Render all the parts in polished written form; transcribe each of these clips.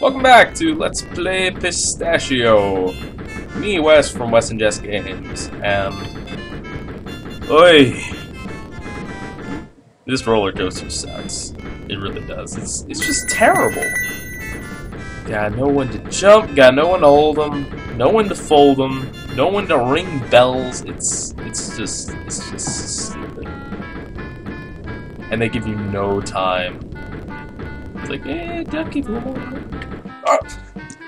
Welcome back to Let's Play Pistachio. Me, Wes from WesAndJessGames, and oi, this roller coaster sucks. It really does. It's just terrible. Got no one to jump, got no one to hold them, no one to fold them, no one to ring bells. It's just stupid. And they give you no time. It's like, don't keep moving. Oh,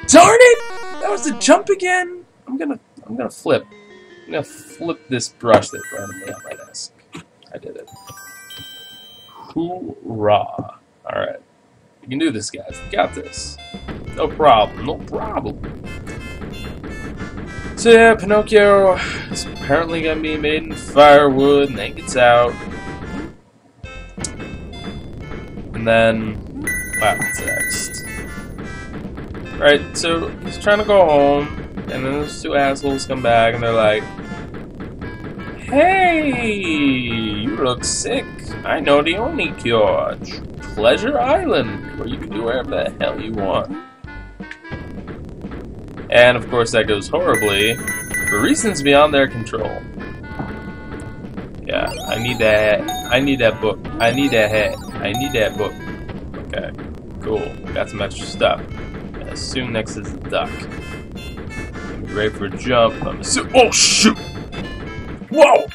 darn it! That was the jump again. I'm gonna flip. I'm gonna flip this brush that's randomly on my desk. I did it. Hoorah! All right, you can do this, guys. You got this. No problem. No problem. So yeah, Pinocchio is apparently gonna be made in firewood, and then gets out, and then wow, what's next? Right, so he's trying to go home, and then those two assholes come back, and they're like, "Hey, you look sick. I know the only cure. Pleasure Island, where you can do whatever the hell you want." And of course that goes horribly, for reasons beyond their control. Yeah, I need that book. I need that hat. I need that book. Okay, cool. Got some extra stuff. I assume next is the duck. Be ready for a jump. Oh shoot! Whoa!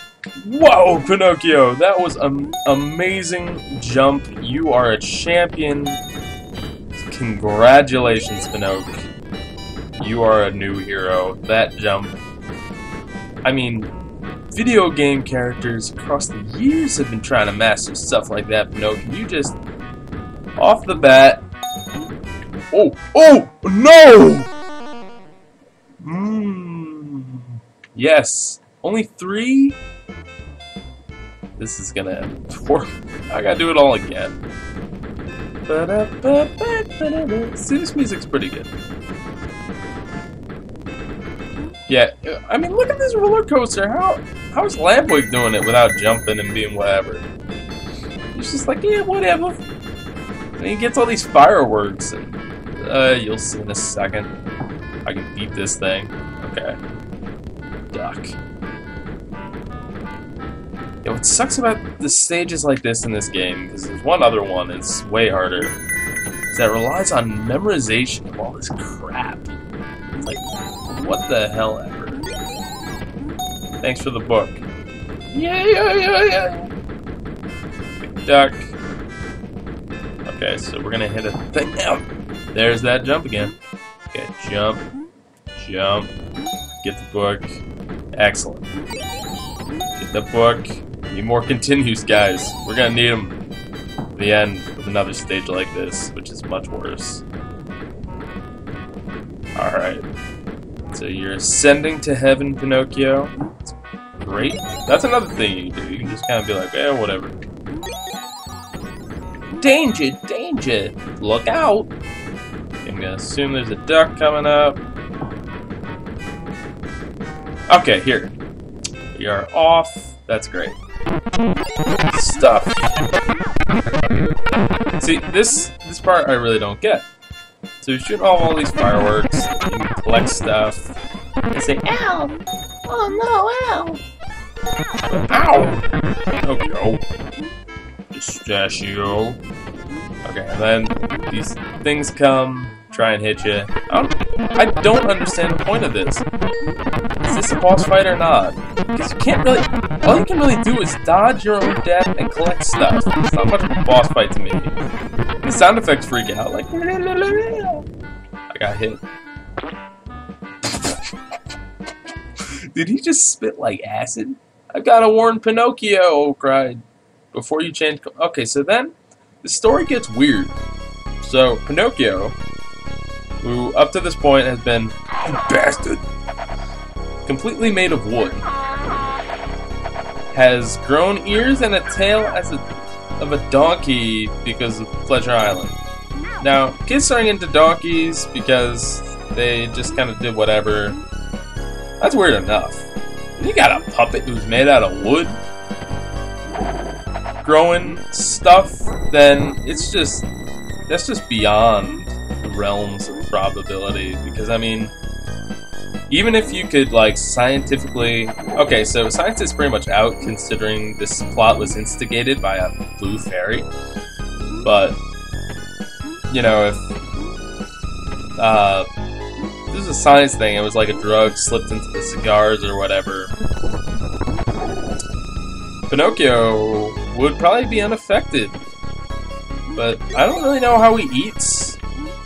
Whoa, Pinocchio! That was an amazing jump. You are a champion. Congratulations, Pinocchio. You are a new hero. That jump. I mean, video game characters across the years have been trying to master stuff like that, Pinocchio. You just, off the bat. Oh! Oh! No! Yes. Only 3? This is gonna end. I gotta do it all again. See, this music's pretty good. Yeah, I mean, look at this roller coaster. How is Lamboy doing it without jumping and being whatever? He's just like, yeah, whatever. And he gets all these fireworks, and you'll see in a second. I can beat this thing. Okay. Duck. Yeah, what sucks about the stages like this in this game, because there's one other one that's way harder, is that it relies on memorization of all this crap. It's like, what the hell ever. Thanks for the book. Yeah. Big duck. Okay, so we're gonna hit a thing now. There's that jump again. Okay, jump. Jump. Get the book. Excellent. Get the book. Need more continues, guys. We're gonna need them at the end with another stage like this, which is much worse. Alright. So you're ascending to heaven, Pinocchio. That's great. That's another thing you can do. You can just kind of be like, whatever. Danger! Danger! Look out! I'm gonna assume there's a duck coming up. Okay, here. We are off. That's great. Stuff. See, this part I really don't get. So you shoot off all these fireworks, you can collect stuff, and say, ow! Oh no, ow! Ow! Okay, Pistachio. Okay, and then these things come, try and hit you. I don't understand the point of this. Is this a boss fight or not? Because you can't really, all you can really do is dodge your own death and collect stuff. It's not much of a boss fight to me. The sound effects freak out, like, I got hit. Did he just spit like acid? I gotta warn Pinocchio, cried. Before you change. Okay, so then the story gets weird. So Pinocchio, who up to this point has been, you bastard, completely made of wood, has grown ears and a tail of a donkey because of Pleasure Island. Now, kids starting into donkeys because they just kind of did whatever. That's weird enough. You got a puppet who's made out of wood growing stuff, then that's just beyond realms of probability, because I mean, even if you could like scientifically, okay, so science is pretty much out considering this plot was instigated by a blue fairy, but you know, if this is a science thing, it was like a drug slipped into the cigars or whatever, Pinocchio would probably be unaffected. But I don't really know how he eats,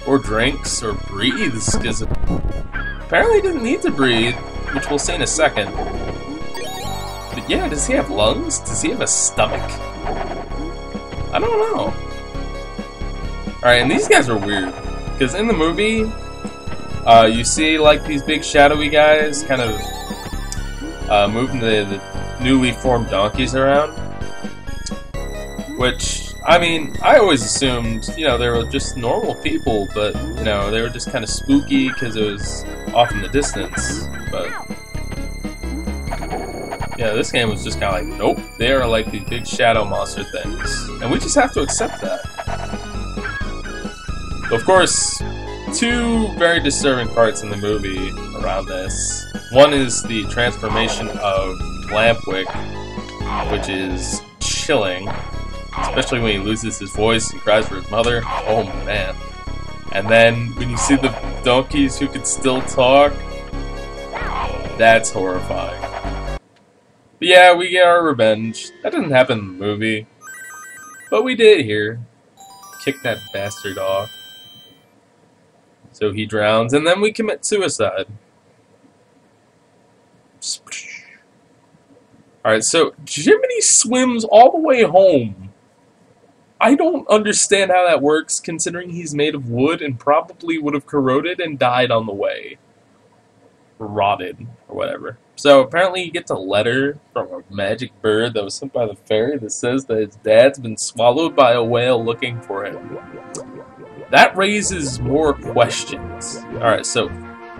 or drinks, or breathes, because apparently he doesn't need to breathe, which we'll see in a second. But yeah, does he have lungs? Does he have a stomach? I don't know. Alright, and these guys are weird, because in the movie, you see like these big shadowy guys kind of moving the newly formed donkeys around, which, I mean, I always assumed, you know, they were just normal people, but, you know, they were just kind of spooky because it was off in the distance, but yeah, this game was just kind of like, nope, they are like these big shadow monster things, and we just have to accept that. Of course, two very disturbing parts in the movie around this. One is the transformation of Lampwick, which is chilling, especially when he loses his voice and cries for his mother. Oh man. And then when you see the donkeys who could still talk, that's horrifying. But yeah, we get our revenge. That didn't happen in the movie, but we did here. Kick that bastard off. So he drowns, and then we commit suicide. Alright, so Jiminy swims all the way home. I don't understand how that works, considering he's made of wood and probably would have corroded and died on the way. Rotted, or whatever. So apparently he gets a letter from a magic bird that was sent by the fairy that says that his dad's been swallowed by a whale looking for him. That raises more questions. Alright, so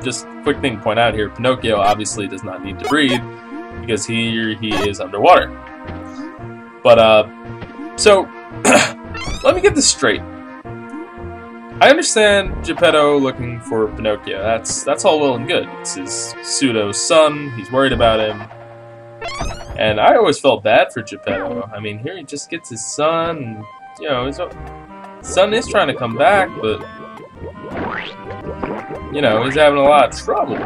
just quick thing to point out here, Pinocchio obviously does not need to breathe because he is underwater. But, so, let me get this straight. I understand Geppetto looking for Pinocchio. That's all well and good. It's his pseudo son. He's worried about him. And I always felt bad for Geppetto. I mean, here he just gets his son. And, you know, his son is trying to come back, but you know, he's having a lot of trouble.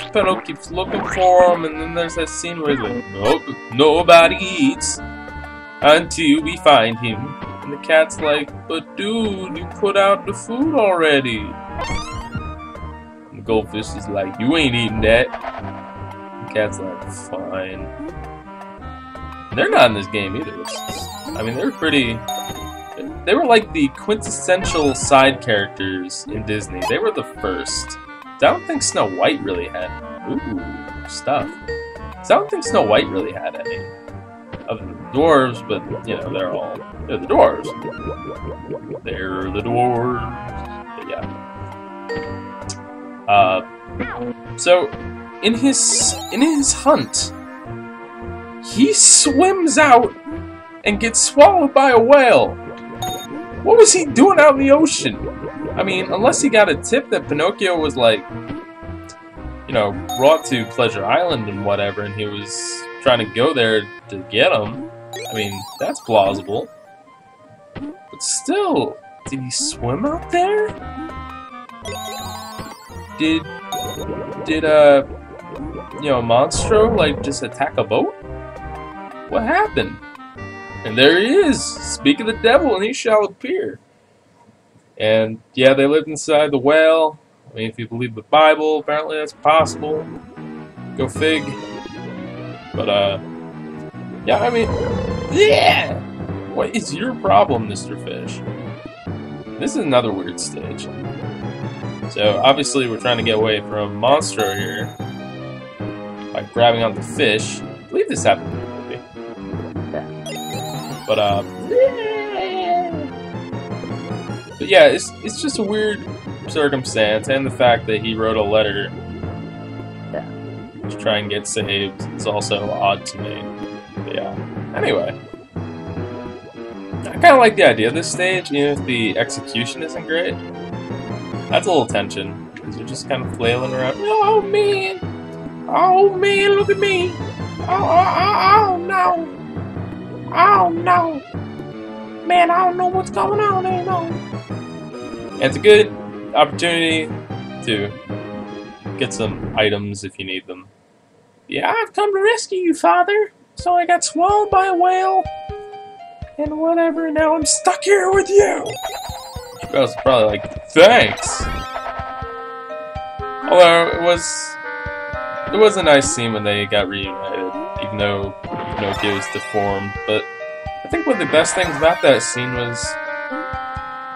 Geppetto keeps looking for him, and then there's that scene where he's like, nope, nobody eats until we find him. And the cat's like, but dude, you put out the food already. And the goldfish is like, you ain't eating that. The cat's like, fine. And they're not in this game either. I mean, they were like the quintessential side characters in Disney. They were the first. I don't think Snow White really had stuff. I don't think Snow White really had any. Other than the dwarves, but, you know, they're the dwarves. They're the dwarves. But yeah. So, in his hunt, he swims out and gets swallowed by a whale. What was he doing out in the ocean? I mean, unless he got a tip that Pinocchio was like, you know, brought to Pleasure Island and whatever, and he was trying to go there to get him. I mean, that's plausible. But still, did he swim out there? Did you know, Monstro, like, just attack a boat? What happened? And there he is! Speak of the devil, and he shall appear. And, yeah, they lived inside the whale. I mean, if you believe the Bible, apparently that's possible. Go fig. But, yeah, I mean, yeah! What is your problem, Mr. Fish? This is another weird stage. So, obviously, we're trying to get away from Monstro here by grabbing onto the fish. I believe this happened in the movie. But yeah, it's just a weird circumstance, and the fact that he wrote a letter to try and get saved is also odd to me. But yeah. Anyway, I kind of like the idea of this stage, even if the execution isn't great. That's a little tension, because you're just kind of flailing around. Oh man! Oh man, look at me! Oh no! Oh no! Man, I don't know what's going on anymore. And it's a good opportunity to get some items if you need them. Yeah, I've come to rescue you, Father. So I got swallowed by a whale. And whatever, now I'm stuck here with you. I was probably like, thanks. Although it was a nice scene when they got reunited, even though Pinocchio was deformed. But I think one of the best things about that scene was,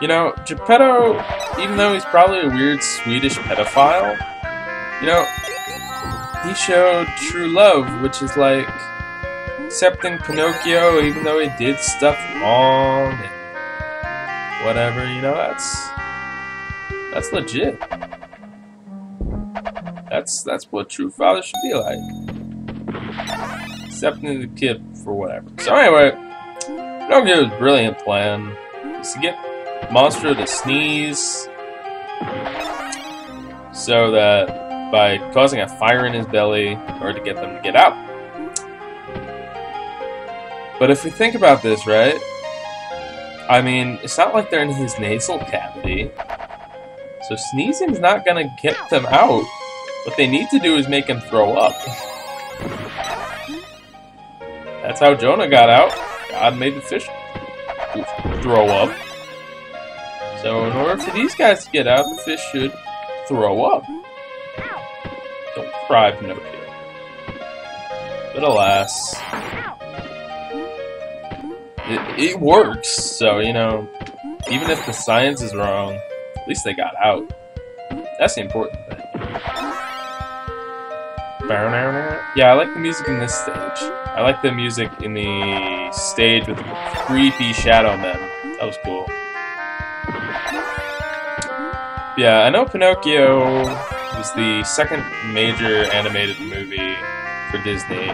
you know, Geppetto, even though he's probably a weird Swedish pedophile, you know, he showed true love, which is like accepting Pinocchio even though he did stuff wrong and whatever, you know, that's legit. That's what true fathers should be like. Accepting the kid for whatever. So anyway, Pinocchio's brilliant plan is to get Monstro to sneeze so that by causing a fire in his belly in order to get them to get out. But if we think about this, right? I mean, it's not like they're in his nasal cavity. So sneezing's not gonna get them out. What they need to do is make him throw up. That's how Jonah got out. God made the fish throw up. So in order for these guys to get out, the fish should throw up. Don't cry, Pinocchio. But alas, it works. So, you know, even if the science is wrong, at least they got out. That's the important thing. Yeah, I like the music in this stage. I like the music in the stage with the creepy shadow men. That was cool. Yeah, I know Pinocchio was the second major animated movie for Disney.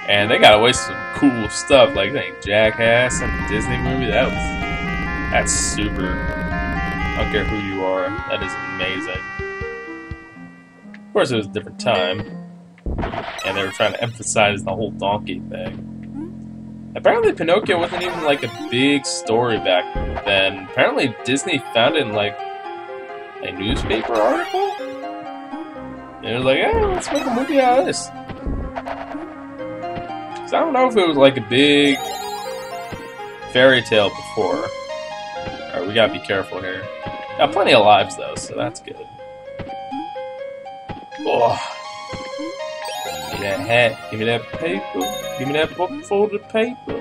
And they got away with some cool stuff, like Jackass and the Disney movie. That's super. I don't care who you are, that is amazing. Of course, it was a different time, and they were trying to emphasize the whole donkey thing. Apparently, Pinocchio wasn't even like a big story back then. Apparently, Disney found it in like a newspaper article, and it was like, "Hey, let's make a movie out of this." Because I don't know if it was like a big fairy tale before. Alright, we gotta be careful here. Got plenty of lives though, so that's good. Oh. Give me that hat. Give me that paper. Give me that book folded paper.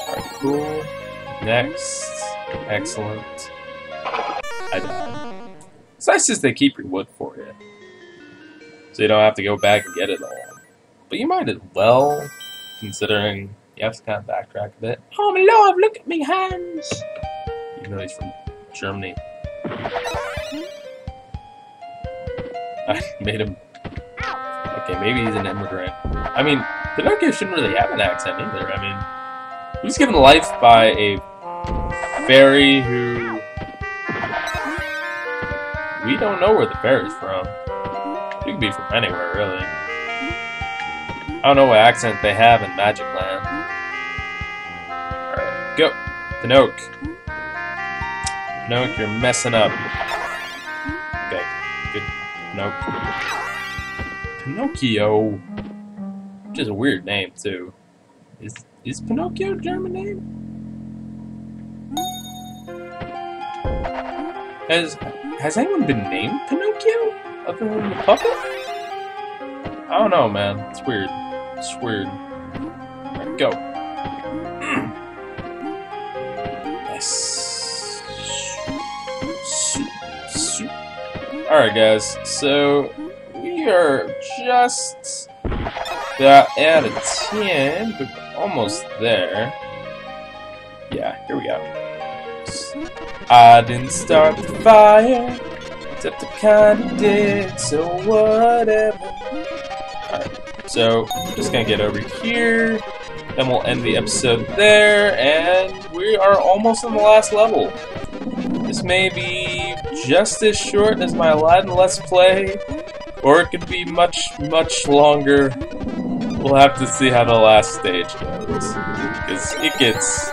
Alright, cool. Next. Excellent. I died. It's nice just they keep your wood for you. So you don't have to go back and get it all. But you might as well, considering you have to kind of backtrack a bit. Oh my lord, look at me hands! Even though he's from Germany. I made him... Okay, maybe he's an immigrant. I mean, Pinocchio shouldn't really have an accent either. I mean, he was given life by a fairy who... We don't know where the fairy's from. He could be from anywhere, really. I don't know what accent they have in Magic Land. Alright, go! Pinocchio. Pinocchio, you're messing up. Okay, good. Pinocchio. Which is a weird name, too. Is Pinocchio a German name? Has anyone been named Pinocchio? Other than the puppet? I don't know, man. It's weird. It's weird. Alright, go. Nice. Alright, guys. So, we are just about out of 10, but almost there. Yeah, here we go. I didn't start the fire, except I kinda did, so whatever. Alright, so I'm just gonna get over here, then we'll end the episode there, and we are almost on the last level. This may be just as short as my Aladdin Let's Play, or it could be much, much longer. We'll have to see how the last stage goes, because it gets...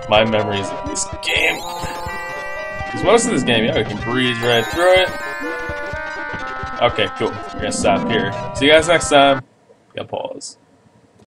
my memories of this game. Because most of this game, yeah, we can breeze right through it. Okay, cool. We're gonna stop here. See you guys next time. Pause.